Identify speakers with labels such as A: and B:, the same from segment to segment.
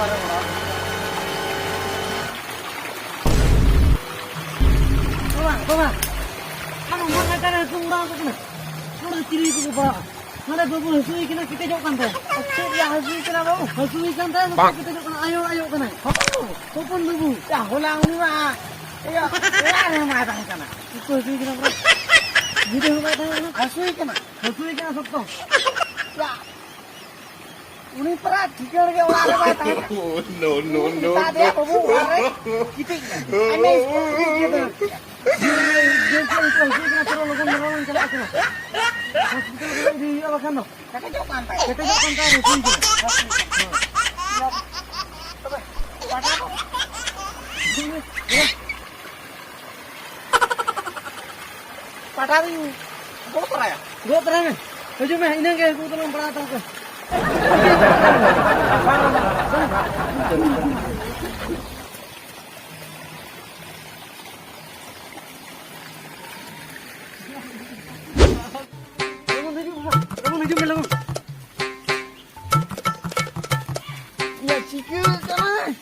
A: Baba, ano mo na kana sumurang ko na. Mura tiri ko ba. Mana babu hasui kena kita jauh kan teh. Asyik ya hasui kena babu. Hasui kan teh kita jauh kan ayo kena. Kopon babu. Ya hulang murah. Ya, ya mata kana. Itu hasui kena bro. Video mata kana. Hasui kena sabto. Ya. Uni pernah dikir ke orang mata.
B: No.
A: Tadi apa bu? Kita. Aneh gitu. Dia itu kena terlalu jalan aku. Hospital di apa kan? Kita jauh pantai di sini. Padahal gua pernah ya? Gua pernah nih. Baju meh ini kayak gua tolong pernah tahu kan. Ya cikgu kan.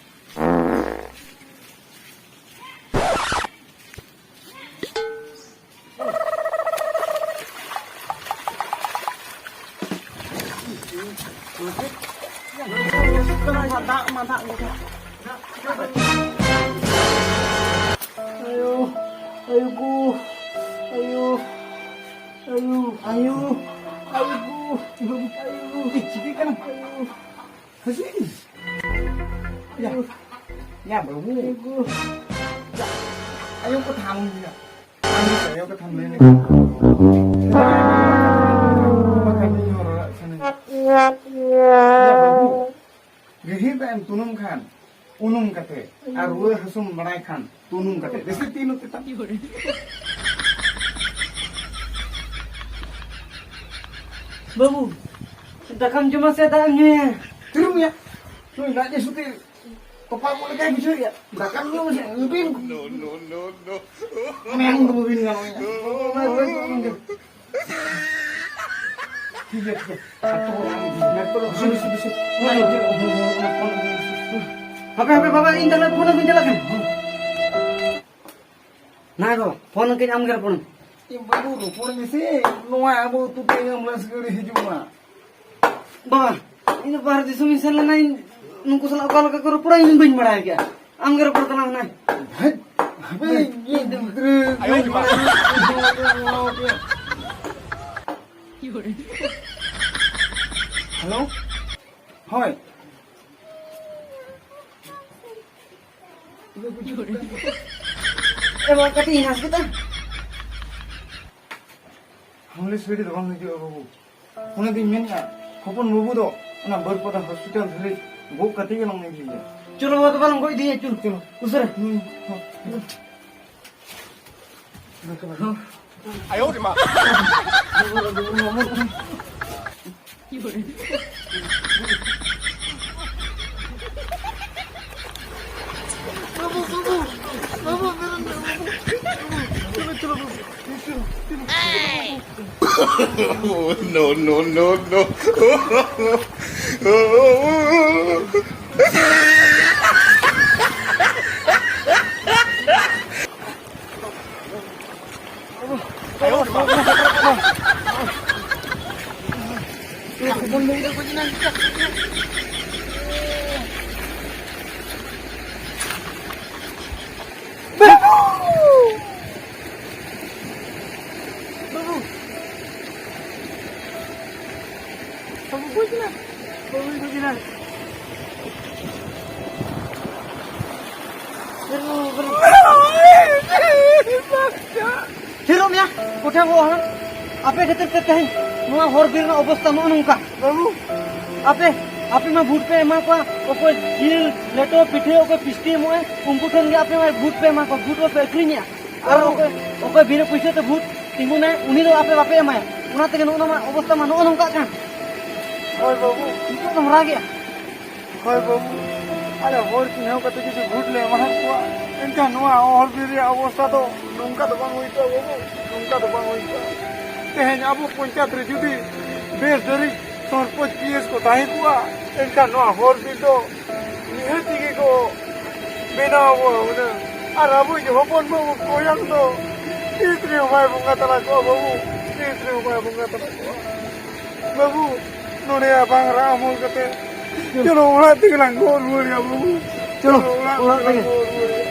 A: Mantap. Ayo bu. Cikgu kan. Ayo. Ya baru. Ayo kau tham ya. Ayo kau tham lên. Makan ni orang sana. Ya baru. Gihir kan tunung kan. Unum kate. Arwah hasum merai kan. Tunung kate. Desi tinu kita. Babu. Dakam cuma saya tanya. Terus ya. Tuh enggak dia suti. Kepala mulai kayak gitu ya. Dakam lu masih ngupin.
B: No.
A: Memang ngupin kan ya. Tiga. Satu orang bisa. HP bapak internet phone aku jalan kan. Nah kok, phone ke am gar phone. Im baru phone ni sih. Noa abu tu tengah mulas kiri hijau mah. Bapak, ini bahar di sumi salah nain nunggu salah kalau ke korup pura ini banyak marah ya. Am gar pertama naik. Ayo cepat. Halo? Hoi. Mau kati nas kita. Hamle swedi doang lagi babu. Una di menya. Kopon babu do. Ana berpada hospital dhari. Bo kati ke long lagi. Chalo bato balang koi diye chalo. Usar.
B: Ayo de ma. No. Ayo de ma.
A: Hirom ya, udah gua apa kata kata mau horbir na obostan mau nungka, baru apa mah भूत पे माँ का ओको जील लेटो पिठे ओको पिस्ती मोए उम्पुटन के apa mah भूत पे माँ का भूत वो पेक्रिnya, और ओको बिना पैसे तो भूत tinggunya uni do apa emang, उन्हाते के नोना mah obostan mah nungka kan, और बाबू itu nomor lagi ya, और बाबू ada hor kinau kata kita भूत ले mahal kuah, entah noa horbir ya obostan to nungka to bang itu babu, nungka to bang itu, tehnya abu puncak terjadi, bes dari sarpanch PS को दाही कुआ इनका नो होर भी दो
C: Lihat tinggi ko bina mo na. Arabu jo hopon mo ko yang to. Istri umay bunga talako babu. Istri umay bunga talako. Babu nune abang ramul kate. Chalo ulat tinglang gol ya babu.
A: चलो
C: Ulat
A: उड़ा देंगे
C: tinglang gol.